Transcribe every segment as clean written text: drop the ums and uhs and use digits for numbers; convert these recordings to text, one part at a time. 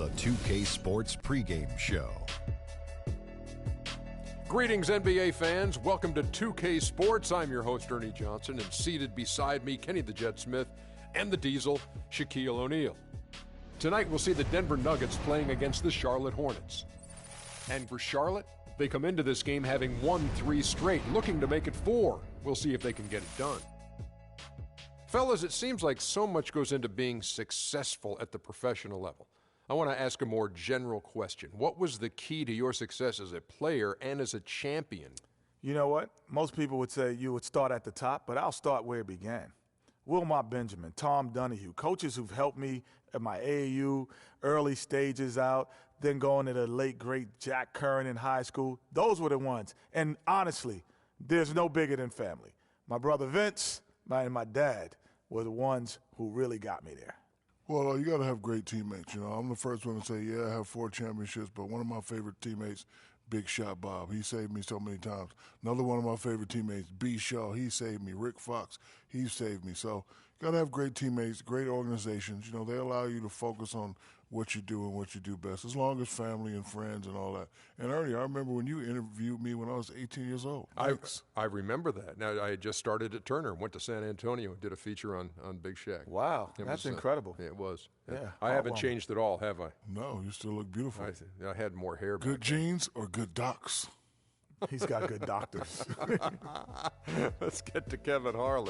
the 2K Sports pregame show. Greetings, NBA fans. Welcome to 2K Sports. I'm your host, Ernie Johnson, and seated beside me, Kenny the Jet Smith and the Diesel, Shaquille O'Neal. Tonight, we'll see the Denver Nuggets playing against the Charlotte Hornets. And for Charlotte, they come into this game having won 3 straight, looking to make it 4. We'll see if they can get it done. Fellas, it seems like so much goes into being successful at the professional level. I want to ask a more general question. What was the key to your success as a player and as a champion? You know what? Most people would say you would start at the top, but I'll start where it began. Wilmot Benjamin, Tom Donahue, coaches who've helped me at my AAU, early stages out, then going to the late, great Jack Curran in high school. Those were the ones. And honestly, there's no bigger than family. My brother Vince and my dad were the ones who really got me there. Well, you got to have great teammates. You know, I'm the first one to say, yeah, I have 4 championships, but one of my favorite teammates, Big Shot Bob, he saved me so many times. Another one of my favorite teammates, B. Shaw, he saved me. Rick Fox, he saved me. So you got to have great teammates, great organizations. You know, they allow you to focus on what you do and what you do best, as long as family and friends and all that. And Ernie, I remember when you interviewed me when I was 18 years old. I remember that. Now, I had just started at Turner, went to San Antonio, did a feature on Big Shaq. Wow, that's incredible. It was. Yeah. I haven't changed at all, have I? No, you still look beautiful. I had more hair back Good genes or good docs? He's got good doctors. Let's get to Kevin Harlan.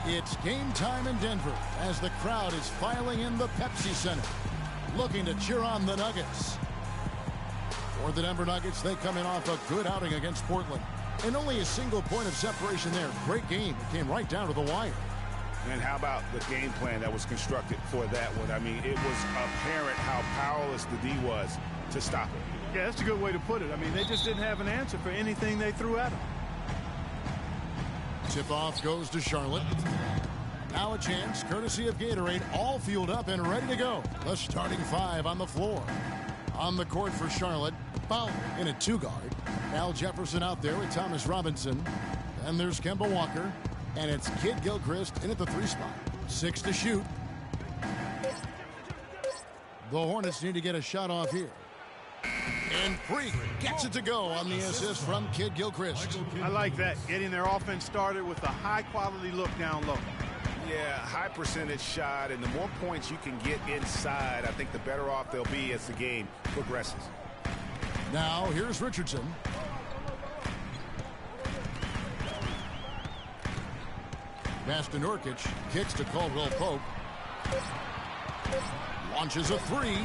It's game time in Denver as the crowd is filing in the Pepsi Center, looking to cheer on the Nuggets. For the Denver Nuggets, they come in off a good outing against Portland. And only a single point of separation there. Great game. It came right down to the wire. And how about the game plan that was constructed for that one? I mean, it was apparent how powerless the D was to stop it. Yeah, that's a good way to put it. I mean, they just didn't have an answer for anything they threw at them. Tip-off goes to Charlotte. Now a chance, courtesy of Gatorade, all fueled up and ready to go. The starting 5 on the floor. On the court for Charlotte, Foul in a 2-guard. Al Jefferson out there with Thomas Robinson. Then there's Kemba Walker. And it's Kid Gilchrist in at the 3 spot. 6 to shoot. The Hornets need to get a shot off here. And Freak gets it to go on the assist from Kid Gilchrist. I like that, getting their offense started with a high-quality look down low. Yeah, high percentage shot, and the more points you can get inside, I think the better off they'll be as the game progresses. Now, here's Richardson. Pass to Nurkic, kicks to Caldwell Pope. Launches a 3.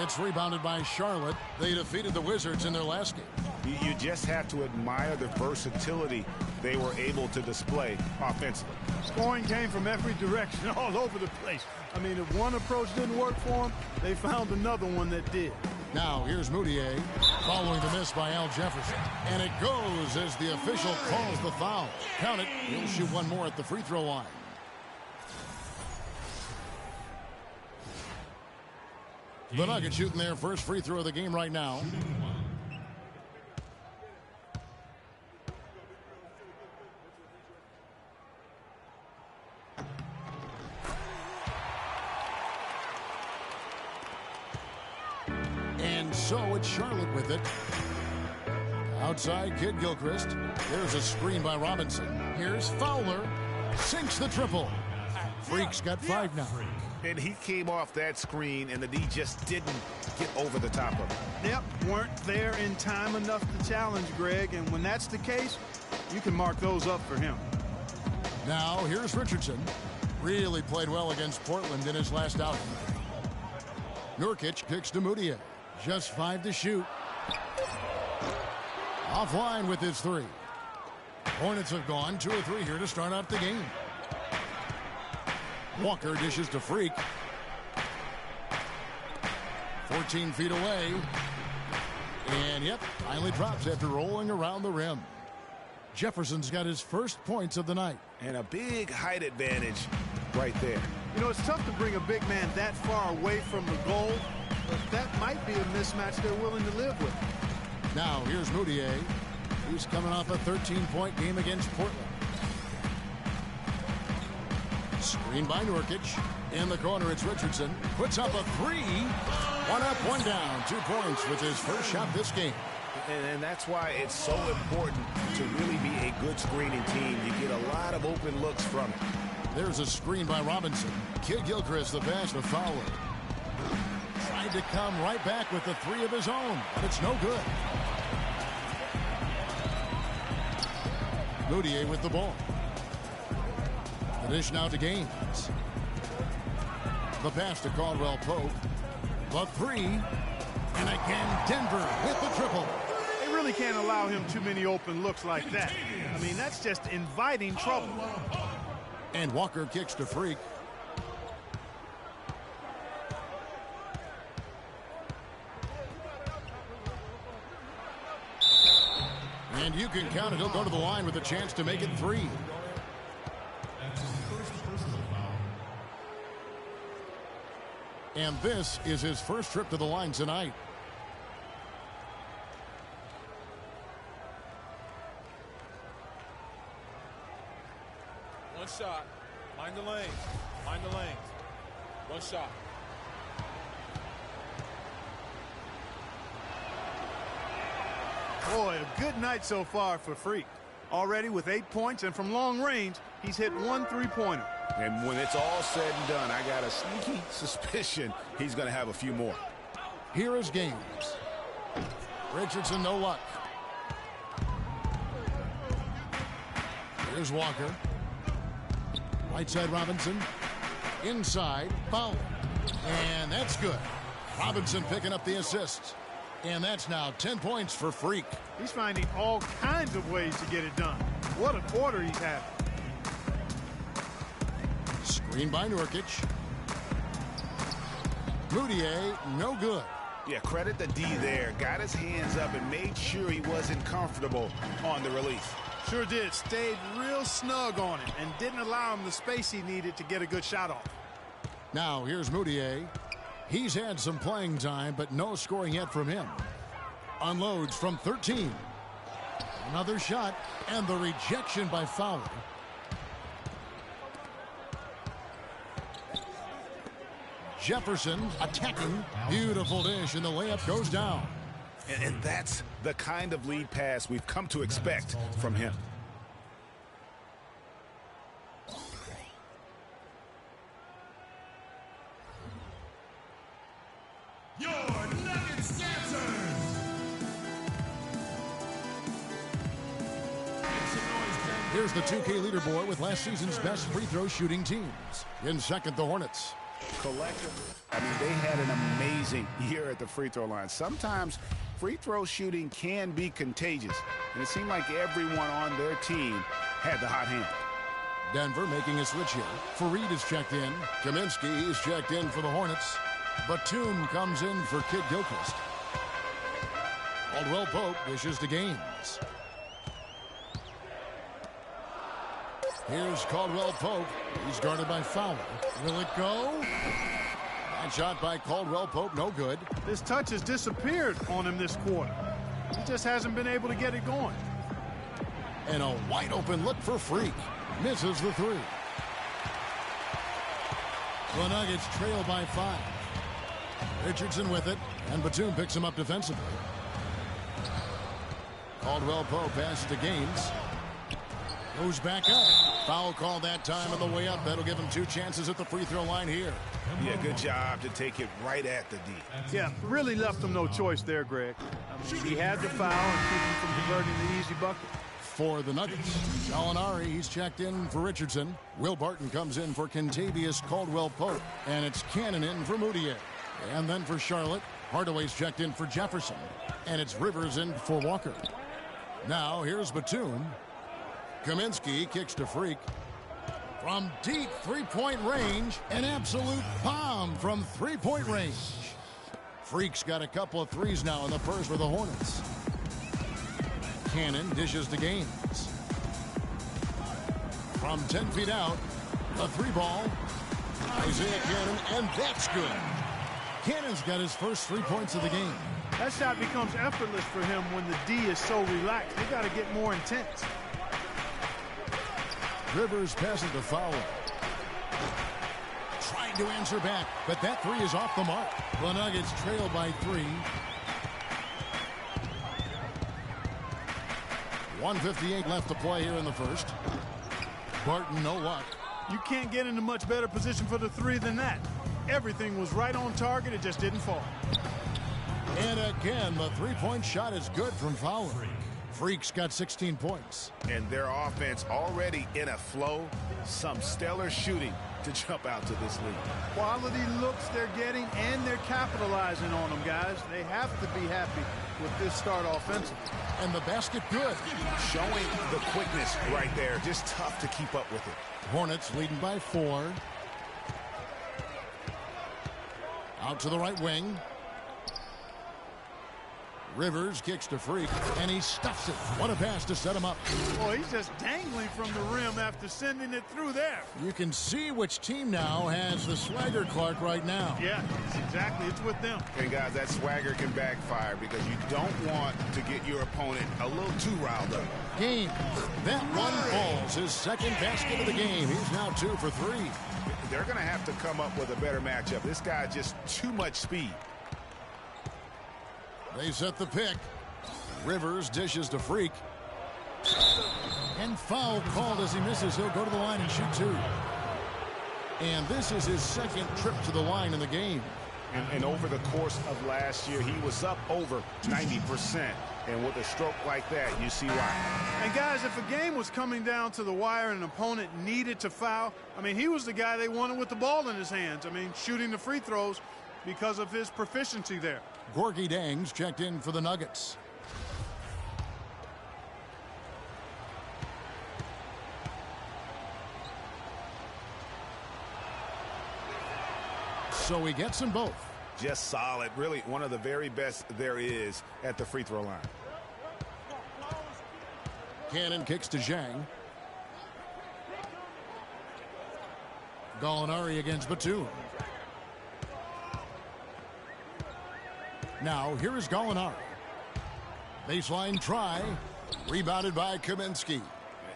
It's rebounded by Charlotte. They defeated the Wizards in their last game. You just have to admire the versatility they were able to display offensively. Scoring came from every direction, all over the place. I mean, if one approach didn't work for them, they found another one that did. Now, here's Moutier, following the miss by Al Jefferson. And it goes as the official calls the foul. Count it. He'll shoot one more at the free throw line. The Nuggets shooting their first free throw of the game right now. And so it's Charlotte with it. Outside, Kid Gilchrist. There's a screen by Robinson. Here's Fowler. Sinks the triple. Freak's got 5 now. And he came off that screen, and the D just didn't get over the top of it. Yep, weren't there in time enough to challenge Greg, and when that's the case, you can mark those up for him. Now, here's Richardson. Really played well against Portland in his last outing. Nurkic kicks to Moutier. Just 5 to shoot. Offline with his 3. Hornets have gone 2 or 3 here to start out the game. Walker dishes to Freak. 14 feet away. And, yep, finally drops after rolling around the rim. Jefferson's got his first points of the night. And a big height advantage right there. You know, it's tough to bring a big man that far away from the goal, but that might be a mismatch they're willing to live with. Now, here's Moutier. He's coming off a 13-point game against Portland. Screen by Nurkic. In the corner, it's Richardson. Puts up a three. One up, one down. 2 points with his first shot this game. And that's why it's so important to really be a good screening team. You get a lot of open looks from it. There's a screen by Robinson. Kid Gilchrist, the pass to Fowler. Tried to come right back with the three of his own, but it's no good. Moutier with the ball. The dish now to Gaines. The pass to Caldwell Pope. The three. And again, Denver with the triple. They really can't allow him too many open looks like that. I mean, that's just inviting trouble. And Walker kicks to Freak. And you can count it. He'll go to the line with a chance to make it 3. And this is his first trip to the line tonight. One shot. Mind the lanes. Mind the lanes. One shot. Boy, a good night so far for Freak. Already with 8 points, and from long range, he's hit 1 3-pointer. And when it's all said and done, I got a sneaky suspicion he's going to have a few more. Here is Gaines. Richardson, no luck. Here's Walker. Right side Robinson. Inside, Fowler. And that's good. Robinson picking up the assist. And that's now 10 points for Freak. He's finding all kinds of ways to get it done. What a quarter he's having. Screen by Nurkic. Moutier, no good. Yeah, credit the D there. Got his hands up and made sure he wasn't comfortable on the release. Sure did. Stayed real snug on him and didn't allow him the space he needed to get a good shot off. Now here's Moutier. He's had some playing time, but no scoring yet from him. Unloads from 13. Another shot, and the rejection by Fowler. Jefferson attacking. Beautiful dish, and the layup goes down. And that's the kind of lead pass we've come to expect from him. Your Nuggets dancers. Here's the 2K leaderboard with last season's best free throw shooting teams. In second, the Hornets. Collectively, I mean, they had an amazing year at the free throw line. Sometimes free throw shooting can be contagious, and it seemed like everyone on their team had the hot hand. Denver making a switch here. Fareed is checked in. Kaminsky is checked in for the Hornets. Batum comes in for Kid Gilchrist. Caldwell Pope dishes to Gaines. Here's Caldwell Pope. He's guarded by Fowler. Will it go? That shot by Caldwell Pope, no good. His touch has disappeared on him this quarter. He just hasn't been able to get it going. And a wide open look for Freak. Misses the three. The Nuggets trail by 5. Richardson with it, and Batum picks him up defensively. Caldwell Pope passes to Gaines. Goes back up. Foul call that time on the way up. That'll give him 2 chances at the free throw line here. Yeah, good job to take it right at the D. Yeah, really left him no choice there, Greg. I mean, he had the foul and keep him from converting the easy bucket. For the Nuggets, Gallinari, he's checked in for Richardson. Will Barton comes in for Kentavious Caldwell Pope. And it's Cannon in for Moutier. And then for Charlotte, Hardaway's checked in for Jefferson. And it's Rivers in for Walker. Now here's Batum. Kaminsky kicks to Freak. From deep three-point range, an absolute bomb from three-point range. Freak's got a couple of threes now in the first for the Hornets. Cannon dishes to Gaines. From 10 feet out, a 3-ball. Isaiah Cannon, and that's good. Cannon's got his first 3 points of the game. That shot becomes effortless for him when the D is so relaxed. They got to get more intense. Rivers passes to Fowler. trying to answer back, but that three is off the mark. The Nuggets trail by 3. 1:58 left to play here in the first. Barton, no luck. You can't get in a much better position for the three than that. Everything was right on target. It just didn't fall. And again, the three-point shot is good from Fowler. Freak's got 16 points. And their offense already in a flow. Some stellar shooting to jump out to this lead. Quality looks they're getting, and they're capitalizing on them, guys. They have to be happy with this start offensively. And the basket good. Showing the quickness right there. Just tough to keep up with it. Hornets leading by 4. Out to the right wing. Rivers kicks to Freak, and he stuffs it. What a pass to set him up. Boy, he's just dangling from the rim after sending it through there. You can see which team now has the swagger Clark right now. Yeah, exactly. It's with them. And guys, that swagger can backfire because you don't want to get your opponent a little too riled up. Game. That one falls. His second basket of the game. He's now 2 for 3. They're going to have to come up with a better matchup. This guy just too much speed. They set the pick. Rivers dishes to Freak. And foul called as he misses. He'll go to the line and shoot 2. And this is his second trip to the line in the game. And over the course of last year, he was up over 90%. And with a stroke like that, you see why. And guys, if a game was coming down to the wire and an opponent needed to foul, I mean, he was the guy they wanted with the ball in his hands. I mean, shooting the free throws because of his proficiency there. Gorgie Dangs checked in for the Nuggets. So he gets them both. Just solid. Really one of the very best there is at the free throw line. Cannon kicks to Zhang. Gallinari against Batum. Now, here is Gallinari. Baseline try. Rebounded by Kaminsky.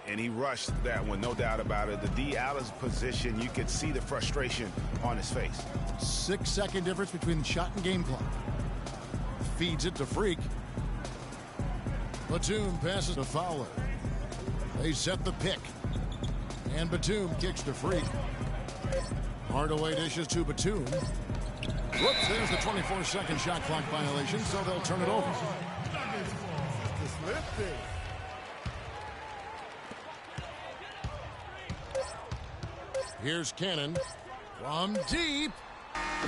And he rushed that one, no doubt about it. The D out of position, you could see the frustration on his face. 6-second difference between shot and game clock. Feeds it to Freak. Batum passes to Fowler. They set the pick. And Batum kicks to Freak. Hardaway dishes to Batum. Whoops, there's the 24-second shot clock violation, so they'll turn it over. Here's Cannon from deep.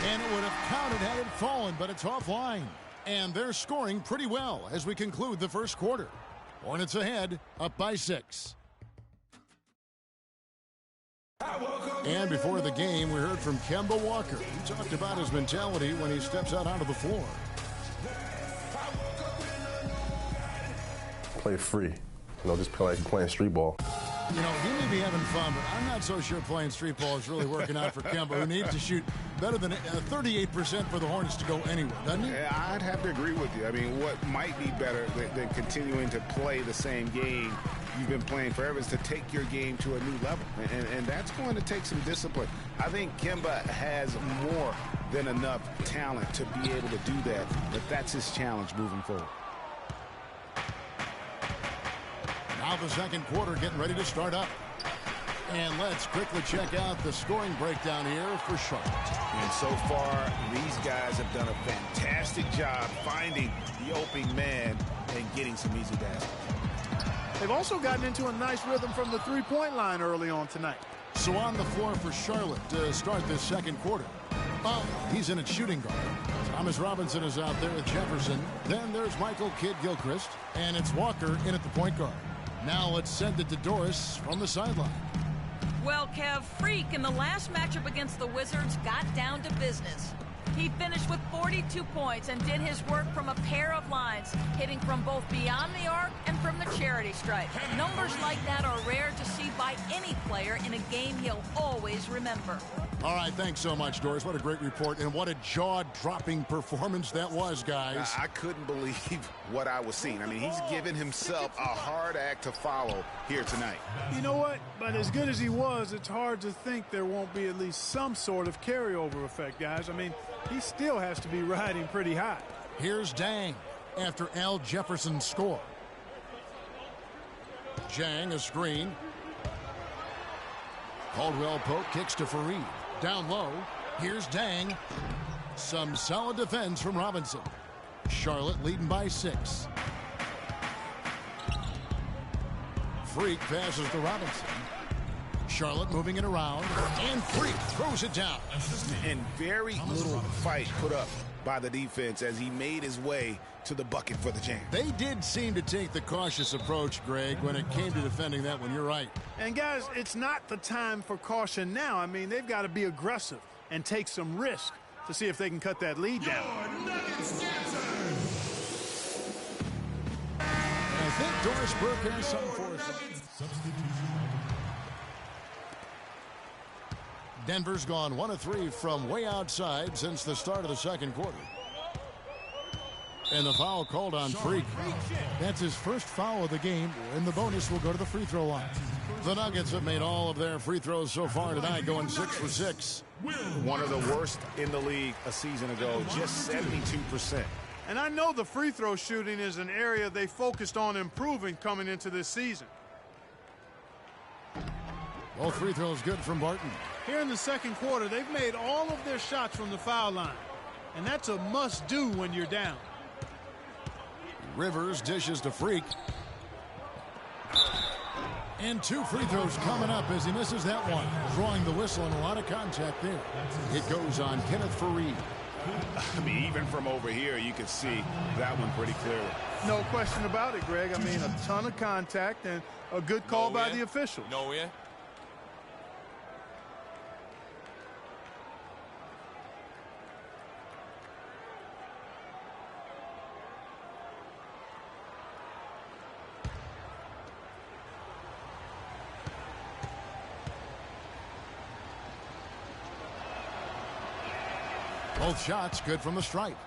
And it would have counted had it fallen, but it's offline. And they're scoring pretty well as we conclude the first quarter. Hornets ahead, up by 6. And before the game, we heard from Kemba Walker. He talked about his mentality when he steps out onto the floor. Play free. Just play like playing street ball. He may be having fun, but I'm not so sure playing street ball is really working out for Kemba, who needs to shoot better than 38% for the Hornets to go anywhere, doesn't he? Yeah, I'd have to agree with you. I mean, what might be better than continuing to play the same game you've been playing forever is to take your game to a new level. And that's going to take some discipline. I think Kemba has more than enough talent to be able to do that, but that's his challenge moving forward. Now the second quarter getting ready to start up. And let's quickly check out the scoring breakdown here for Charlotte. And so far, these guys have done a fantastic job finding the opening man and getting some easy baskets. They've also gotten into a nice rhythm from the three-point line early on tonight. So on the floor for Charlotte to start this second quarter. He's in at shooting guard. Thomas Robinson is out there with Jefferson. Then there's Michael Kidd-Gilchrist. And it's Walker in at the point guard. Now let's send it to Doris from the sideline. Well, Kev, Freak in the last matchup against the Wizards got down to business. He finished with 42 points and did his work from a pair of lines, hitting from both beyond the arc and from the charity stripe. Numbers like that are rare to see by any player in a game he'll always remember. All right, thanks so much, Doris. What a great report, and what a jaw-dropping performance that was, guys. I couldn't believe what I was seeing. I mean, he's given himself a hard act to follow here tonight. You know what? But as good as he was, it's hard to think there won't be at least some sort of carryover effect, guys. I mean, he still has to be riding pretty high. Here's Dang after Al Jefferson's score. Jang, a screen. Caldwell Pope kicks to Fareed. Down low, here's Dang. Some solid defense from Robinson. Charlotte leading by 6. Freak passes to Robinson. Charlotte moving it around, and Freak throws it down. And very little fight put up by the defense as he made his way to the bucket for the jam. They did seem to take the cautious approach, Greg, when it came to defending that one. You're right. And, guys, it's not the time for caution now. I mean, they've got to be aggressive and take some risk to see if they can cut that lead down. I think Doris Burke has some for us. Denver's gone 1 of 3 from way outside since the start of the second quarter. And the foul called on Freak. That's his first foul of the game, and the bonus will go to the free throw line. The Nuggets have made all of their free throws so far tonight, going 6 for 6. One of the worst in the league a season ago, just 72%. And I know the free throw shooting is an area they focused on improving coming into this season. Both free throws good from Barton. Here in the second quarter, they've made all of their shots from the foul line. And that's a must-do when you're down. Rivers dishes to Freak. And 2 free throws coming up as he misses that one. Drawing the whistle and a lot of contact there. It goes on Kenneth Fareed. I mean, even from over here, you can see that one pretty clearly. No question about it, Greg. I mean, a ton of contact and a good call by the officials. No win. Both shots good from the stripe.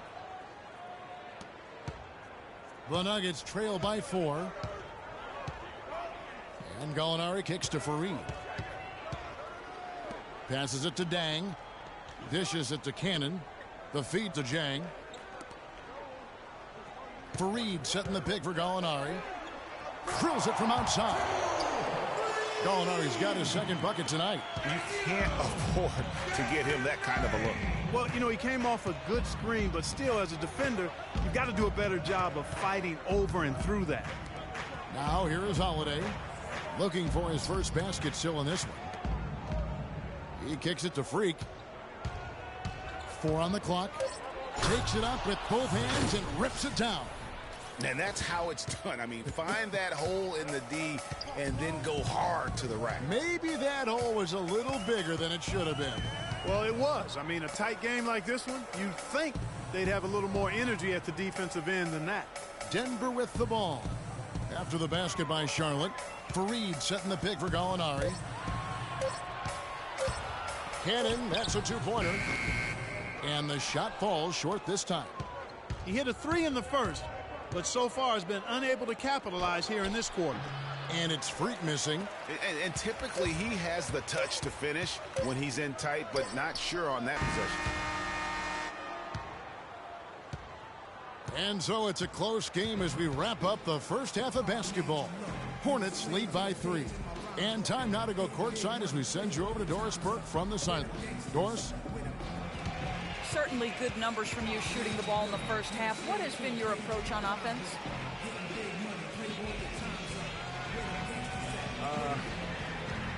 The Nuggets trail by 4. And Gallinari kicks to Fareed. Passes it to Dang. Dishes it to Cannon. The feed to Jang. Fareed setting the pick for Gallinari. Drills it from outside. Gallinari's got his second bucket tonight. You can't afford to get him that kind of a look. Well, you know, he came off a good screen, but still, as a defender, you've got to do a better job of fighting over and through that. Now, here is Holiday. Looking for his first basket still in this one. He kicks it to Freak. 4 on the clock. Takes it up with both hands and rips it down. And that's how it's done. I mean, find that hole in the D and then go hard to the rack. Maybe that hole was a little bigger than it should have been. Well, it was. I mean, a tight game like this one, you'd think they'd have a little more energy at the defensive end than that. Denver with the ball. After the basket by Charlotte, Fareed setting the pick for Gallinari. Cannon, that's a 2-pointer. And the shot falls short this time. He hit a 3 in the first, but so far has been unable to capitalize here in this quarter. And it's Freak missing. And typically he has the touch to finish when he's in tight, but not sure on that possession. And so it's a close game as we wrap up the first half of basketball. Hornets lead by 3. And time now to go courtside as we send you over to Doris Burke from the sideline. Doris? Certainly good numbers from you shooting the ball in the first half. What has been your approach on offense?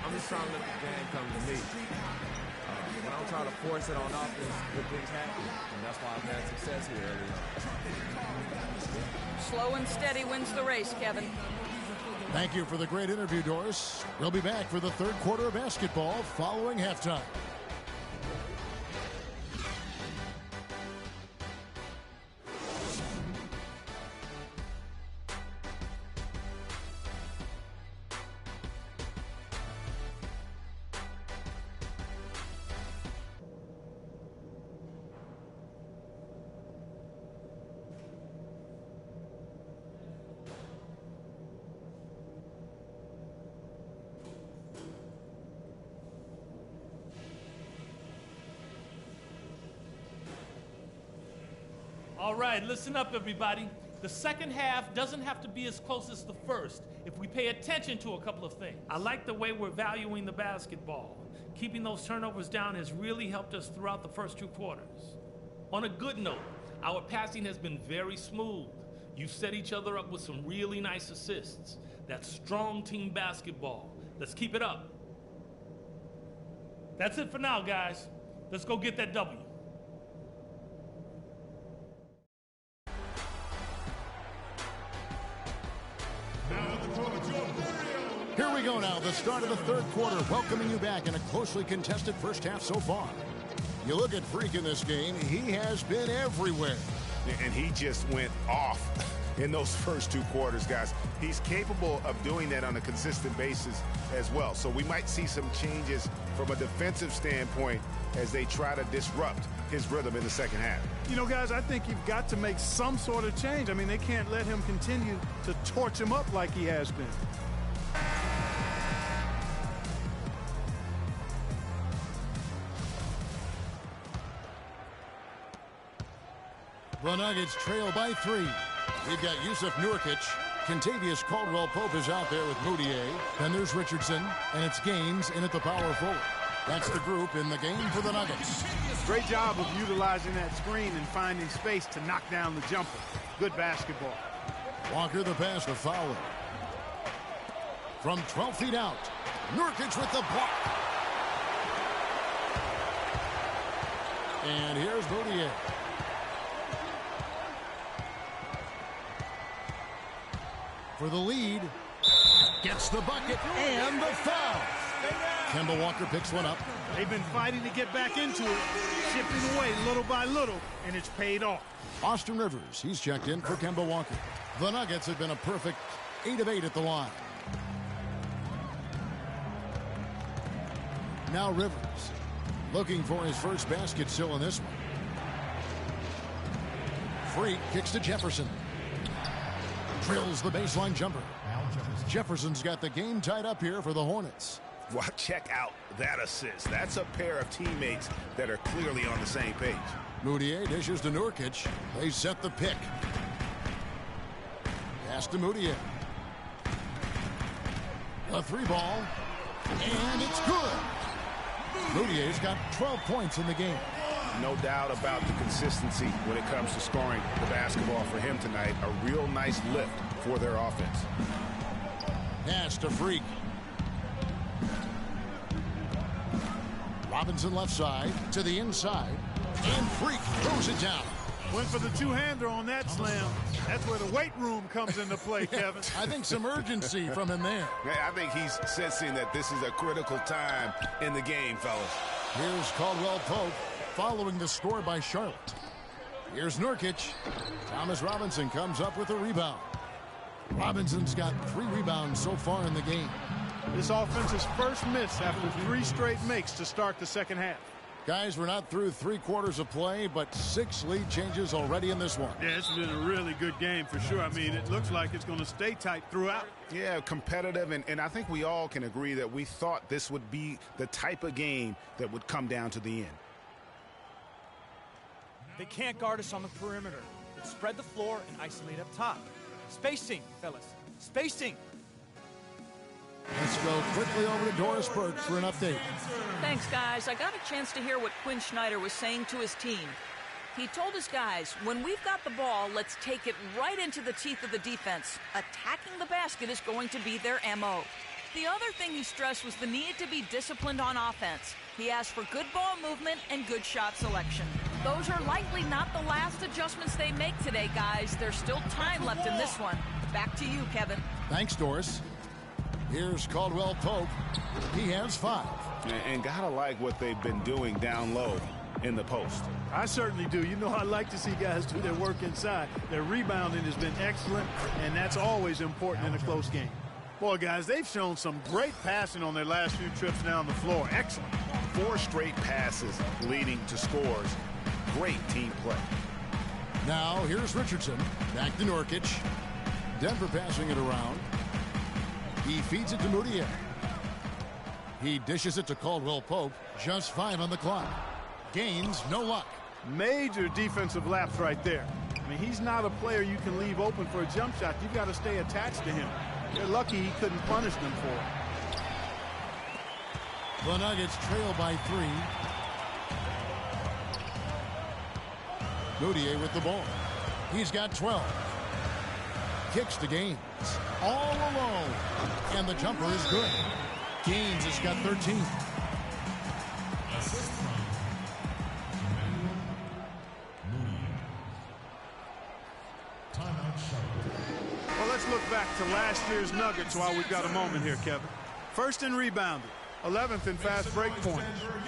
I'm just trying to let the game come to me. When I'm trying to force it on offense, good things happen. And that's why I've had success here early. Slow and steady wins the race, Kevin. Thank you for the great interview, Doris. We'll be back for the third quarter of basketball following halftime. All right, listen up, everybody. The second half doesn't have to be as close as the first if we pay attention to a couple of things. I like the way we're valuing the basketball. Keeping those turnovers down has really helped us throughout the first 2 quarters. On a good note, our passing has been very smooth. You've set each other up with some really nice assists. That's strong team basketball. Let's keep it up. That's it for now, guys. Let's go get that W. Here we go now, the start of the third quarter, welcoming you back in a closely contested first half so far. You look at Freak in this game, he has been everywhere. And he just went off in those first 2 quarters, guys. He's capable of doing that on a consistent basis as well. So we might see some changes from a defensive standpoint as they try to disrupt his rhythm in the second half. You know, guys, I think you've got to make some sort of change. I mean, they can't let him continue to torch him up like he has been. The Nuggets trail by 3. We've got Yusuf Nurkic. Contavious Caldwell-Pope is out there with Moutier. Then there's Richardson, and it's Gaines in at the power forward. That's the group in the game for the Nuggets. Great job of utilizing that screen and finding space to knock down the jumper. Good basketball. Walker the pass to Fowler. From 12 feet out, Nurkic with the block. And here's Moutier. For the lead, gets the bucket and the foul. Kemba Walker picks one up. They've been fighting to get back into it, chipping away little by little, and it's paid off. Austin Rivers, he's checked in for Kemba Walker. The Nuggets have been a perfect 8 of 8 at the line. Now Rivers, looking for his first basket still in this one. Freak kicks to Jefferson. Drills the baseline jumper. Jefferson's got the game tied up here for the Hornets. Well, check out that assist. That's a pair of teammates that are clearly on the same page. Moutier dishes to Nurkic. They set the pick. Pass to Moutier. A 3-ball. And it's good. Moutier's got 12 points in the game. No doubt about the consistency when it comes to scoring the basketball for him tonight. A real nice lift for their offense. Pass to Freak. Robinson left side to the inside. And Freak throws it down. Went for the two-hander on that slam. That's where the weight room comes into play, Kevin. I think some urgency from him there. I think he's sensing that this is a critical time in the game, fellas. Here's Caldwell-Pope following the score by Charlotte. Here's Nurkic. Thomas Robinson comes up with a rebound. Robinson's got 3 rebounds so far in the game. This offense's first miss after 3 straight makes to start the second half. Guys, we're not through 3 quarters of play, but 6 lead changes already in this one. Yeah, it's been a really good game for sure. I mean, it looks like it's going to stay tight throughout. Yeah, competitive, and I think we all can agree that we thought this would be the type of game that would come down to the end. They can't guard us on the perimeter. Let's spread the floor and isolate up top. Spacing, fellas. Spacing. Let's go quickly over to Doris Burke for an update. Thanks, guys. I got a chance to hear what Quinn Snyder was saying to his team. He told his guys, when we've got the ball, let's take it right into the teeth of the defense. Attacking the basket is going to be their MO. The other thing he stressed was the need to be disciplined on offense. He asked for good ball movement and good shot selection. Those are likely not the last adjustments they make today, guys. There's still time left in this one. Back to you, Kevin. Thanks, Doris. Here's Caldwell-Pope. He has 5. And gotta like what they've been doing down low in the post. I certainly do. You know, I like to see guys do their work inside. Their rebounding has been excellent, and that's always important in a close game. Boy, guys, they've shown some great passing on their last few trips down the floor. Excellent. 4 straight passes leading to scores. Great team play. Now, here's Richardson. Back to Nurkic. Denver passing it around. He feeds it to Moutier. He dishes it to Caldwell-Pope. Just 5 on the clock. Gaines, no luck. Major defensive lapse right there. I mean, he's not a player you can leave open for a jump shot. You've got to stay attached to him. They're lucky he couldn't punish them for it. The Nuggets trail by 3. Moutier with the ball. He's got 12. Kicks to Gaines. All alone. And the jumper is good. Gaines has got 13. Well, let's look back to last year's Nuggets while we've got a moment here, Kevin. First in rebounding, 11th in fast break points.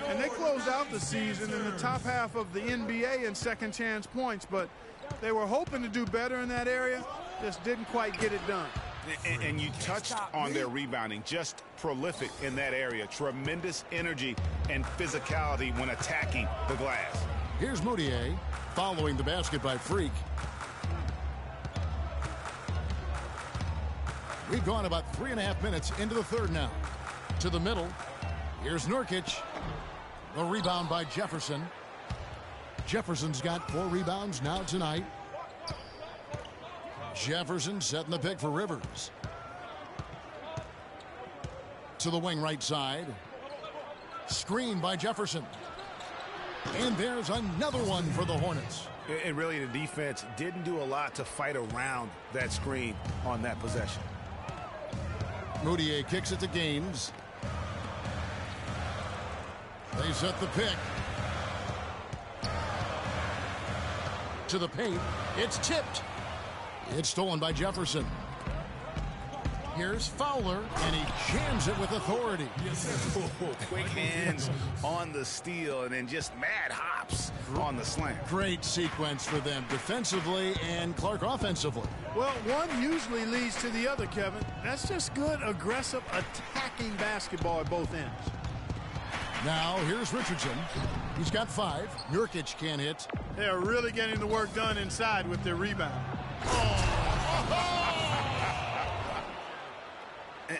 And they closed out the season in the top half of the NBA in second chance points, but they were hoping to do better in that area, just didn't quite get it done. And you touched on their rebounding, just prolific in that area. Tremendous energy and physicality when attacking the glass. Here's Moutier following the basket by Freak. We've gone about 3.5 minutes into the third now. To the middle. Here's Nurkic. The rebound by Jefferson. Jefferson's got 4 rebounds now tonight. Jefferson setting the pick for Rivers. To the wing right side. Screen by Jefferson. And there's another one for the Hornets. And really, the defense didn't do a lot to fight around that screen on that possession. Moutier kicks it to Gaines. They set the pick. To the paint. It's tipped. It's stolen by Jefferson. Here's Fowler, and he jams it with authority. Quick hands on the steal, and then just mad hops on the slam. Great sequence for them defensively and Clark offensively. Well, one usually leads to the other, Kevin. That's just good, aggressive, attacking basketball at both ends. Now, here's Richardson. He's got 5. Nurkic can't hit. They're really getting the work done inside with their rebound.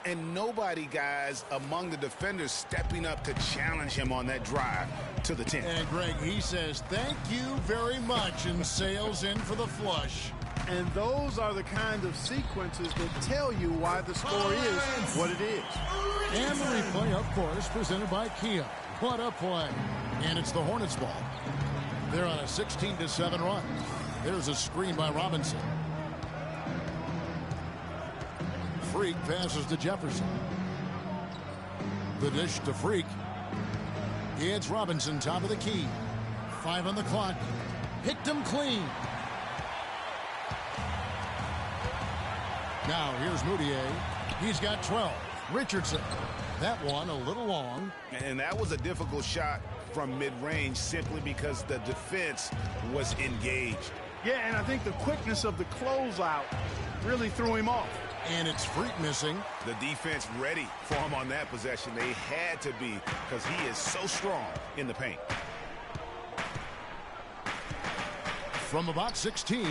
And nobody, guys, among the defenders stepping up to challenge him on that drive to the 10. And, Greg, he says, thank you very much, and sails in for the flush. And those are the kind of sequences that tell you why the score is what it is. And the replay, of course, presented by Kia. What a play. And it's the Hornets' ball. They're on a 16-7 run. There's a screen by Robinson. Freak passes to Jefferson. The dish to Freak. It's Robinson, top of the key. 5 on the clock. Picked him clean. Now here's Moutier. He's got 12. Richardson. That one a little long. And that was a difficult shot from mid-range simply because the defense was engaged. Yeah, and I think the quickness of the closeout really threw him off. And it's Freak missing. The defense ready for him on that possession. They had to be because he is so strong in the paint. From about 16,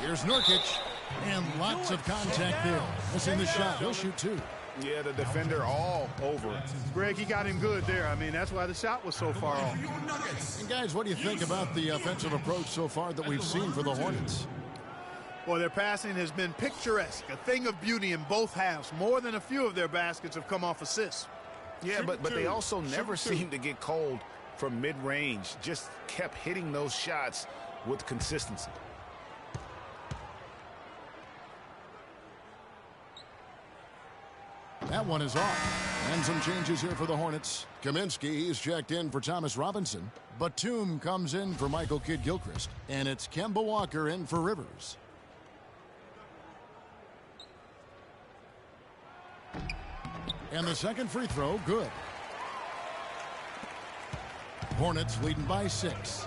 here's Nurkic. And lots of contact there. Missing the shot. He'll shoot 2. Yeah, the defender all over it. Greg, he got him good there. I mean, that's why the shot was so far off. And, guys, what do you think about the offensive approach so far that we've seen for the Hornets? Well, their passing has been picturesque, a thing of beauty in both halves. More than a few of their baskets have come off assists. Yeah, but they also never seem to get cold from mid-range. Just kept hitting those shots with consistency. That one is off. And some changes here for the Hornets. Kaminsky is checked in for Thomas Robinson. Batum comes in for Michael Kidd-Gilchrist. And it's Kemba Walker in for Rivers. And the second free throw, good. Hornets leading by 6.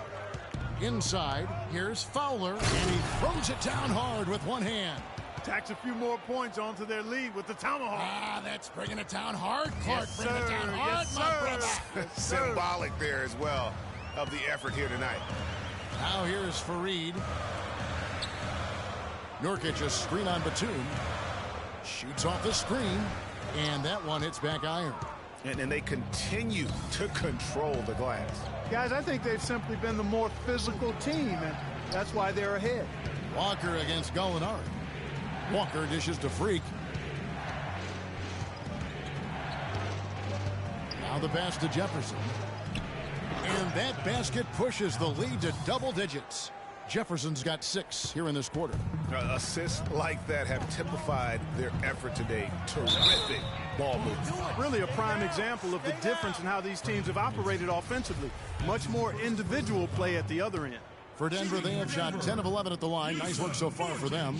Inside, here's Fowler, and he throws it down hard with one hand. Tacks a few more points onto their lead with the tomahawk. Ah, that's bringing it down hard. Clark, yes, bring it down hard, yes, my brother. Yes, symbolic there as well of the effort here tonight. Now here's Fareed. Nurkic a screen on Batum. Shoots off the screen, and that one hits back iron. And they continue to control the glass. Guys, I think they've simply been the more physical team. And That's why they're ahead. Walker against Gallinari. Walker dishes to Freak. Now the pass to Jefferson. And that basket pushes the lead to double digits. Jefferson's got 6 here in this quarter. Assists like that have typified their effort today. Terrific ball movement. Really a prime example of the difference in how these teams have operated offensively. Much more individual play at the other end. For Denver, they have shot 10 of 11 at the line. Nice work so far for them.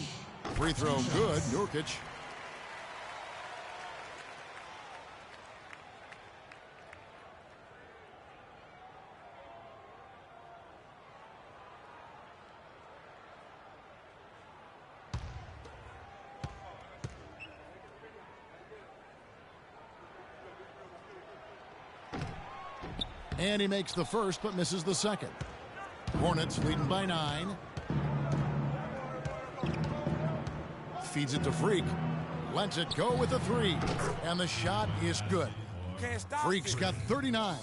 Free throw good. Nurkic. And he makes the first but misses the second. Hornets leading by 9. Feeds it to Freak. Lets it go with a 3. And the shot is good. Freak's got 39.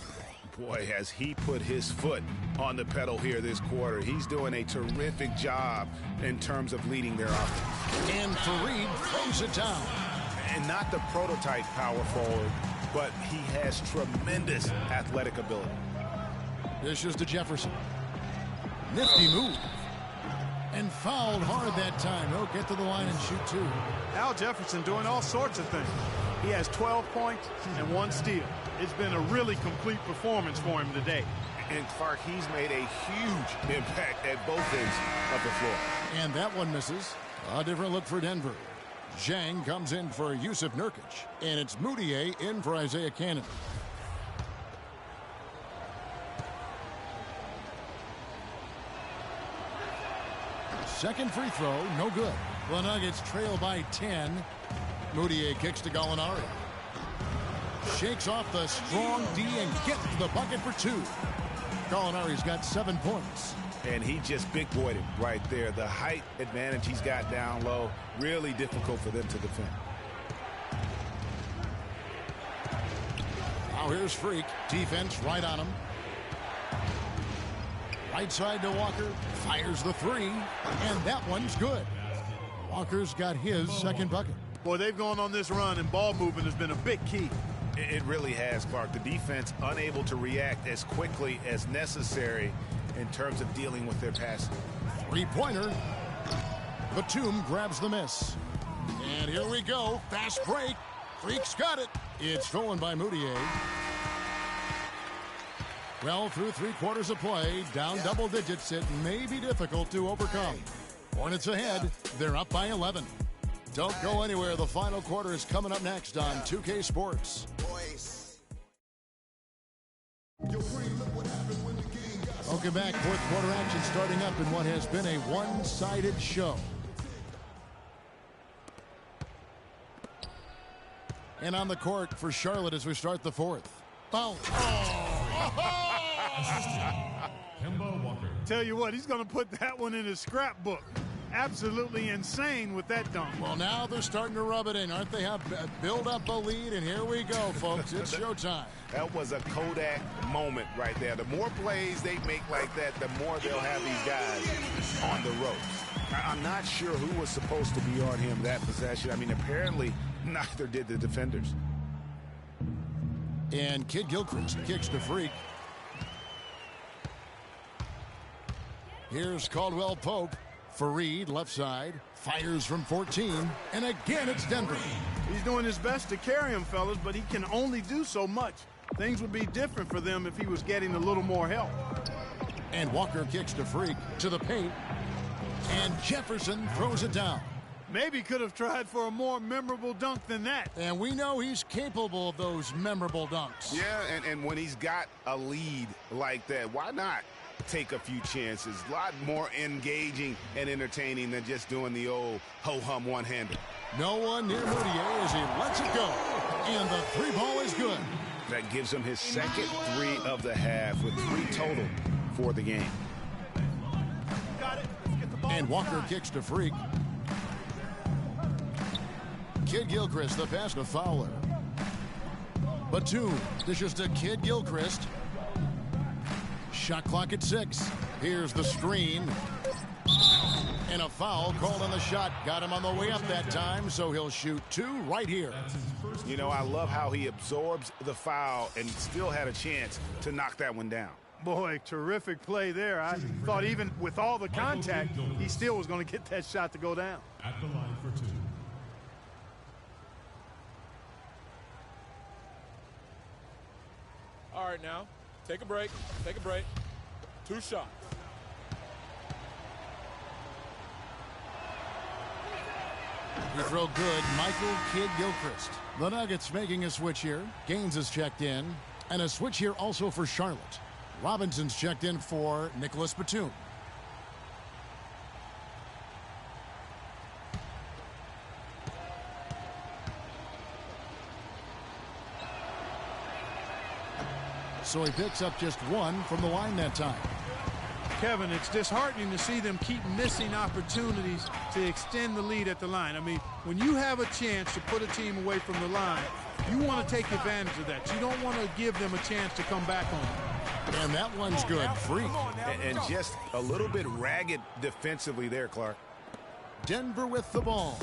Boy, has he put his foot on the pedal here this quarter. He's doing a terrific job in terms of leading their offense. And Fareed throws it down. And not the prototype power forward, but he has tremendous athletic ability. Dishes to Jefferson. Nifty move. And fouled hard that time. He'll get to the line and shoot 2. Al Jefferson doing all sorts of things. He has 12 points and 1 steal. It's been a really complete performance for him today. And Clark, he's made a huge impact at both ends of the floor. And that one misses. A different look for Denver. Zhang comes in for Yusuf Nurkic. And it's Moutier in for Isaiah Cannon. Second free throw, no good. The Nuggets trail by 10. Moutier kicks to Gallinari. Shakes off the strong D and gets the bucket for 2. Gallinari's got 7 points. And he just big-boyed it right there. The height advantage he's got down low, really difficult for them to defend. Now here's Freak. Defense right on him. Right side to Walker. Fires the 3. And that one's good. Walker's got his second bucket. Boy, they've gone on this run, and ball movement has been a big key. It really has, Clark. The defense unable to react as quickly as necessary in terms of dealing with their passing. 3-pointer. Batum grabs the miss. And here we go. Fast break. Freak's got it. It's stolen by Moutier. Well, through 3 quarters of play, down double digits, it may be difficult to overcome. Hornets ahead. They're up by 11. Don't go anywhere. The final quarter is coming up next on 2K Sports. Welcome back. Fourth quarter action starting up in what has been a one-sided show. And on the court for Charlotte as we start the fourth. Foul. Tell you what, he's going to put that one in his scrapbook. Absolutely insane with that dunk. Well, now they're starting to rub it in, aren't they? Have build up a lead, and here we go, folks. It's showtime. That was a Kodak moment right there. The more plays they make like that, the more they'll have these guys on the ropes. I'm not sure who was supposed to be on him that possession. I mean, apparently neither did the defenders. And Kid Gilchrist kicks to Freak. Here's Caldwell Pope. Fareed, left side, fires from 14, and again it's Denver. He's doing his best to carry him, fellas, but he can only do so much. Things would be different for them if he was getting a little more help. And Walker kicks to Freak, to the paint, and Jefferson throws it down. Maybe could have tried for a more memorable dunk than that. And we know he's capable of those memorable dunks. Yeah, and when he's got a lead like that, why not take a few chances? A lot more engaging and entertaining than just doing the old ho-hum one-hander. No one near Moutier as he lets it go. And the 3-ball is good. That gives him his second 3 of the half with 3 total for the game. Got it. Let's get the ball. And Walker kicks to Freak. Kid Gilchrist, the pass to Fowler. Batum dishes to Kid Gilchrist. Shot clock at 6. Here's the screen. And a foul called on the shot. Got him on the way up that time, so he'll shoot 2 right here. You know, I love how he absorbs the foul and still had a chance to knock that one down. Boy, terrific play there. I thought even with all the contact, he still was going to get that shot to go down. At the line for 2. All right, now, take a break. Take a break. 2 shots. Free throw good, Michael Kidd-Gilchrist. The Nuggets making a switch here. Gaines is checked in. And a switch here also for Charlotte. Robinson's checked in for Nicholas Batum. So he picks up just 1 from the line that time. Kevin, it's disheartening to see them keep missing opportunities to extend the lead at the line. I mean, when you have a chance to put a team away from the line, you want to take advantage of that. You don't want to give them a chance to come back on it. And that one's good. Freak. And just a little bit ragged defensively there, Clark. Denver with the ball.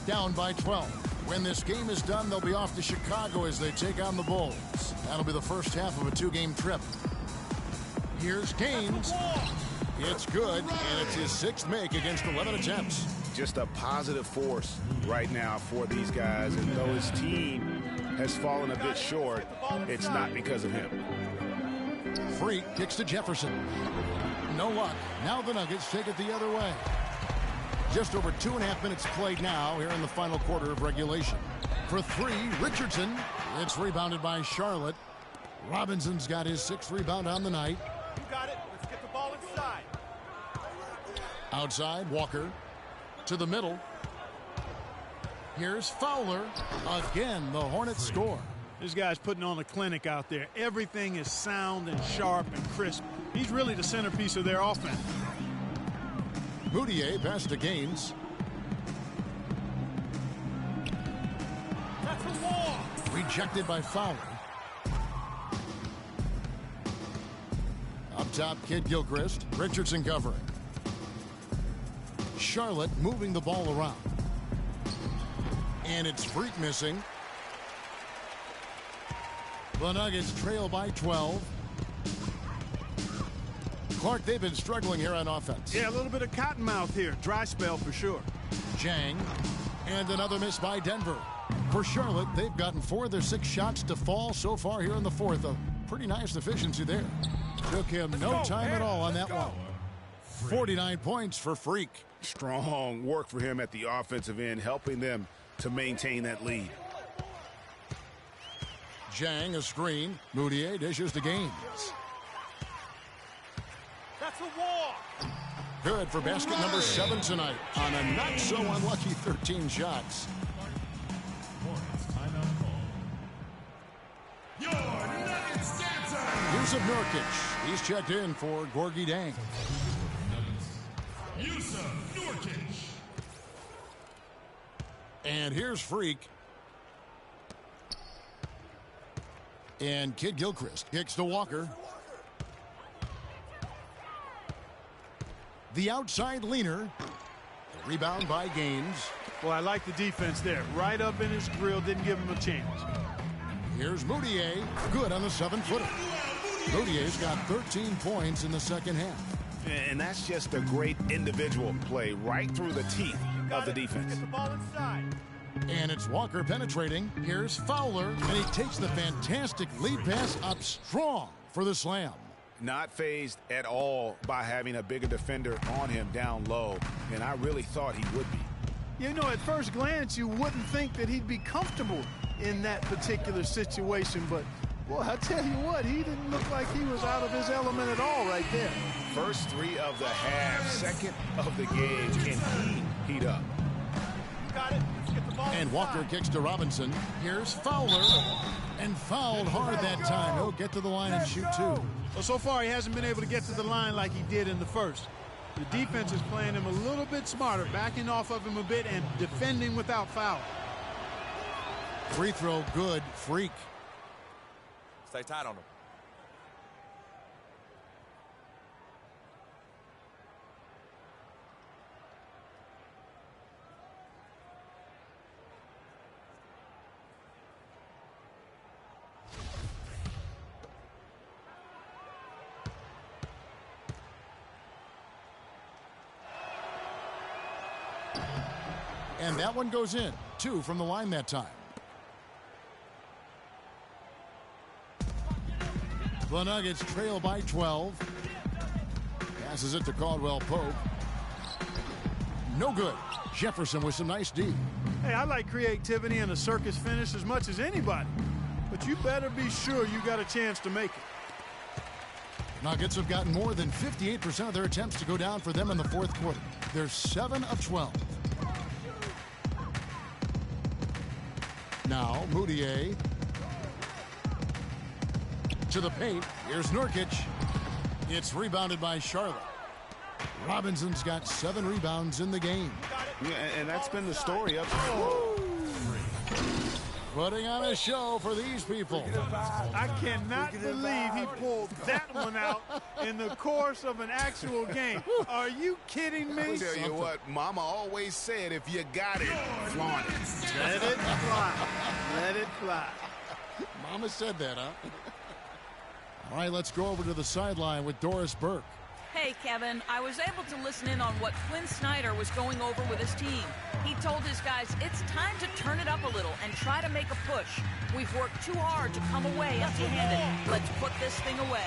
Down by 12. When this game is done, they'll be off to Chicago as they take on the Bulls. That'll be the first half of a 2-game trip. Here's Gaines. It's good, and it's his 6th make against 11 attempts. Just a positive force right now for these guys. And though his team has fallen a bit short, it's not because of him. Freak kicks to Jefferson. No luck. Now the Nuggets take it the other way. Just over 2.5 minutes played now here in the final quarter of regulation. For 3, Richardson. It's rebounded by Charlotte. Robinson's got his 6th rebound on the night. You got it. Let's get the ball inside. Outside, Walker. To the middle. Here's Fowler. Again, the Hornets score. This guy's putting on a clinic out there. Everything is sound and sharp and crisp. He's really the centerpiece of their offense. Moutier pass to Gaines. That's the wall. Rejected by Fowler. Up top, Kidd-Gilchrist. Richardson covering. Charlotte moving the ball around. And it's Freak missing. The Nuggets trail by 12. Clark, they've been struggling here on offense. Yeah, a little bit of cottonmouth here. Dry spell for sure. Jang. And another miss by Denver. For Charlotte, they've gotten 4 of their 6 shots to fall so far here in the 4th. A pretty nice efficiency there. Took him no time at all on that one. 49 points for Freak. Strong work for him at the offensive end, helping them to maintain that lead. Jang, a screen. Moutier dishes to Gaines. That's a wall. Good for basket number 7 tonight on a not so unlucky 13 shots. Your Nuggets dancer. Here's a Nurkic. He's checked in for Gorgie Dang. Yusuf Nurkic. And here's Freak. And Kidd-Gilchrist kicks to Walker. The outside leaner. Rebound by Gaines. Well, I like the defense there. Right up in his grill, didn't give him a chance. Here's Moutier. Good on the 7-footer. Moutier's got 13 points in the second half. And that's just a great individual play right through the teeth of the defense. Get the ball inside. And it's Walker penetrating. Here's Fowler. And he takes the fantastic lead pass up strong for the slam. Not fazed at all by having a bigger defender on him down low. And I really thought he would be. You know, at first glance, you wouldn't think that he'd be comfortable in that particular situation. But, boy, I tell you what, he didn't look like he was out of his element at all right there. First 3 of the half, second of the game. Can he heat up? You got it. Let's get the ball And Walker inside. kicks to Robinson. Here's Fowler. And fouled hard that time. He'll get to the line and shoot 2. Well, so far he hasn't been able to get to the line like he did in the first. The defense is playing him a little bit smarter, backing off of him a bit and defending without foul. Free throw good. Freak. Stay tight on him. And that one goes in. 2 from the line that time. The Nuggets trail by 12. Passes it to Caldwell Pope. No good. Jefferson with some nice D. Hey, I like creativity and a circus finish as much as anybody. But you better be sure you got a chance to make it. Nuggets have gotten more than 58% of their attempts to go down for them in the fourth quarter. They're 7 of 12. Now, Moutier. To the paint. Here's Nurkic. It's rebounded by Charlotte. Robinson's got 7 rebounds in the game. Yeah, and that's been the story up. Putting on a show for these people. I cannot believe he pulled that one out in the course of an actual game. Are you kidding me? I'll tell you what, Mama always said, if you got it, flaunt it. Let it fly. Let it fly. Mama said that, huh? All right, let's go over to the sideline with Doris Burke. Hey, Kevin, I was able to listen in on what Quinn Snyder was going over with his team. He told his guys it's time to turn it up a little and try to make a push. We've worked too hard to come away empty-handed. Let's put this thing away.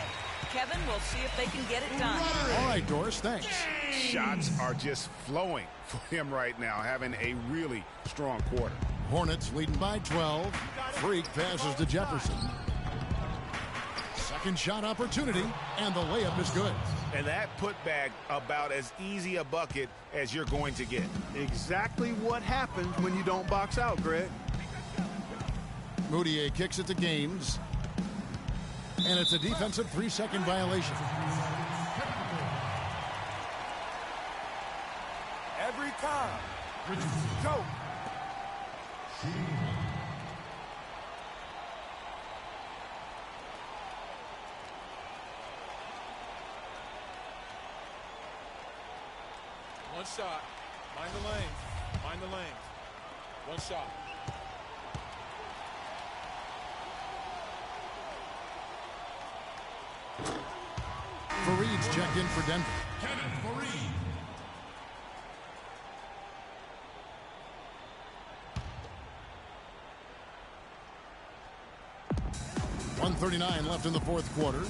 Kevin, we'll see if they can get it done. All right, Doris, thanks. Shots are just flowing for him right now, having a really strong quarter. Hornets leading by 12. Freak passes to Jefferson. Second shot opportunity, and the layup is good. And that putback about as easy a bucket as you're going to get. Exactly what happens when you don't box out, Greg. Moutier kicks it to Gaines. And it's a defensive 3-second violation. Every time. Go. One shot. Mind the lanes. Mind the lanes. One shot. Fareed's checked in for Denver. Kevin Fareed. .139 left in the fourth quarter.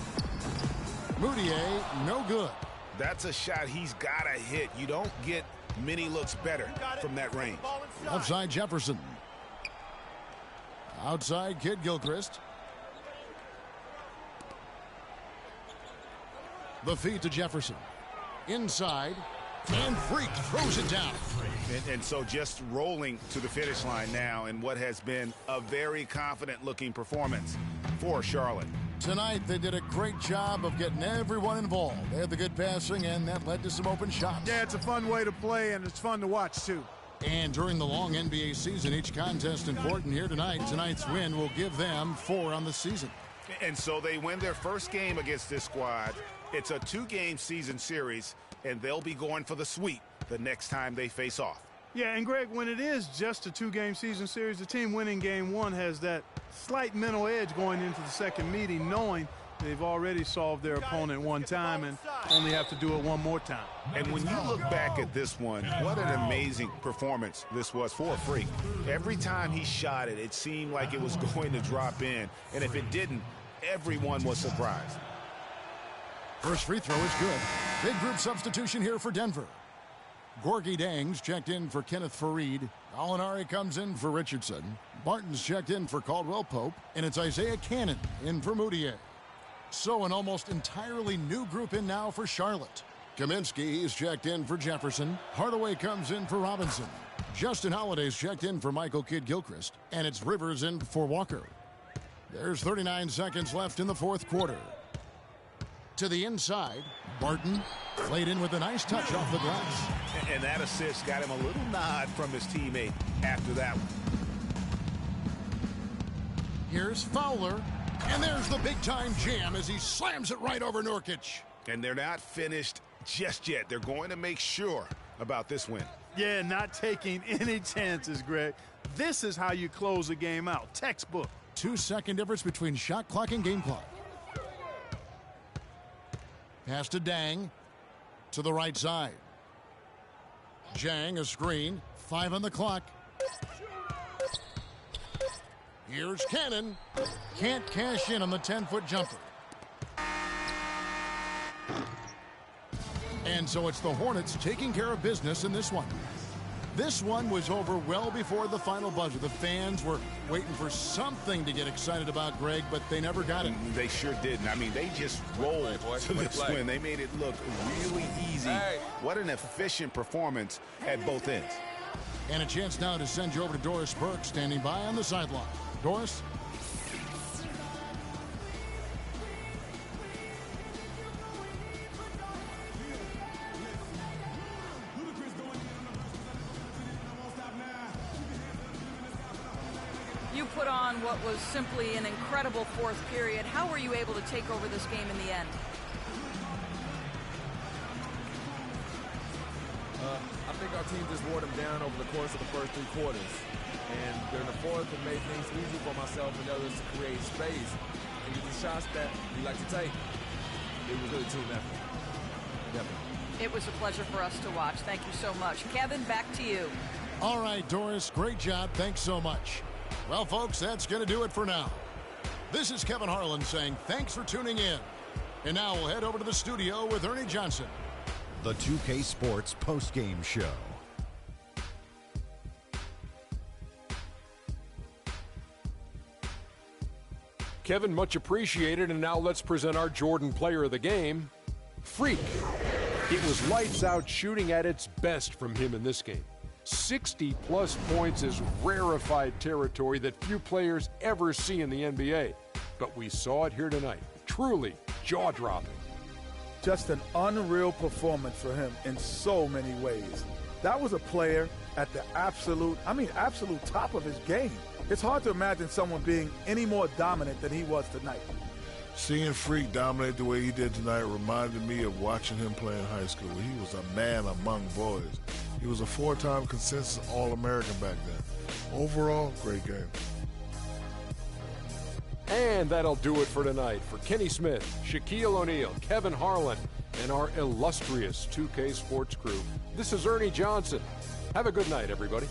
Moutier, no good. That's a shot he's got to hit. You don't get many looks better from that range. Outside Jefferson. Outside Kid Gilchrist. The feed to Jefferson. Inside. And Freak throws it down. And so just rolling to the finish line now in what has been a very confident-looking performance for Charlotte. Tonight, they did a great job of getting everyone involved. They had the good passing, and that led to some open shots. Yeah, it's a fun way to play, and it's fun to watch, too. And during the long NBA season, each contest important here tonight. Tonight's win will give them 4 on the season. And so they win their first game against this squad. It's a 2-game season series, and they'll be going for the sweep the next time they face off. Yeah, and Greg, when it is just a 2-game season series, the team winning game 1 has that slight mental edge going into the second meeting, knowing they've already solved their opponent one time and only have to do it one more time. And when you look back at this one, what an amazing performance this was for Freak. Every time he shot it, it seemed like it was going to drop in. And if it didn't, everyone was surprised. First free throw is good. Big group substitution here for Denver. Gorgie Dangs checked in for Kenneth Fareed. Alinari comes in for Richardson. Barton's checked in for Caldwell Pope. And it's Isaiah Cannon in for Moutier. So an almost entirely new group in now for Charlotte. Kaminsky is checked in for Jefferson. Hardaway comes in for Robinson. Justin Holiday's checked in for Michael Kidd-Gilchrist. And it's Rivers in for Walker. There's 39 seconds left in the fourth quarter. To the inside, Barton played in with a nice touch off the glass. And that assist got him a little nod from his teammate after that one. Here's Fowler, and there's the big-time jam as he slams it right over Nurkic. And they're not finished just yet. They're going to make sure about this win. Yeah, not taking any chances, Greg. This is how you close a game out. Textbook. 2-second difference between shot clock and game clock. Pass to Dang to the right side. Jang, a screen, 5 on the clock. Here's Cannon. Can't cash in on the 10-foot jumper. And so it's the Hornets taking care of business in this one. This one was over well before the final buzzer. The fans were waiting for something to get excited about, Greg, but they never got it. They sure didn't. I mean, they just rolled to this win. They made it look really easy. What an efficient performance at both ends. And a chance now to send you over to Doris Burke, standing by on the sideline. Doris? You put on what was simply an incredible fourth period. How were you able to take over this game in the end? I think our team just wore them down over the course of the first 3 quarters. And during the fourth, it made things easy for myself and others to create space and get the shots that we like to take. It was really team effort. Definitely. It was a pleasure for us to watch. Thank you so much. Kevin, back to you. All right, Doris, great job. Thanks so much. Well, folks, that's going to do it for now. This is Kevin Harlan saying thanks for tuning in. And now we'll head over to the studio with Ernie Johnson. The 2K Sports postgame show. Kevin, much appreciated. And now let's present our Jordan player of the game, Freak. It was lights out shooting at its best from him in this game. 60-plus points is rarefied territory that few players ever see in the NBA. But we saw it here tonight. Truly jaw-dropping. Just an unreal performance for him in so many ways. That was a player at the absolute top of his game. It's hard to imagine someone being any more dominant than he was tonight. Seeing Freak dominate the way he did tonight reminded me of watching him play in high school. He was a man among boys. He was a 4-time consensus All-American back then. Overall, great game. And that'll do it for tonight. For Kenny Smith, Shaquille O'Neal, Kevin Harlan, and our illustrious 2K Sports crew, this is Ernie Johnson. Have a good night, everybody.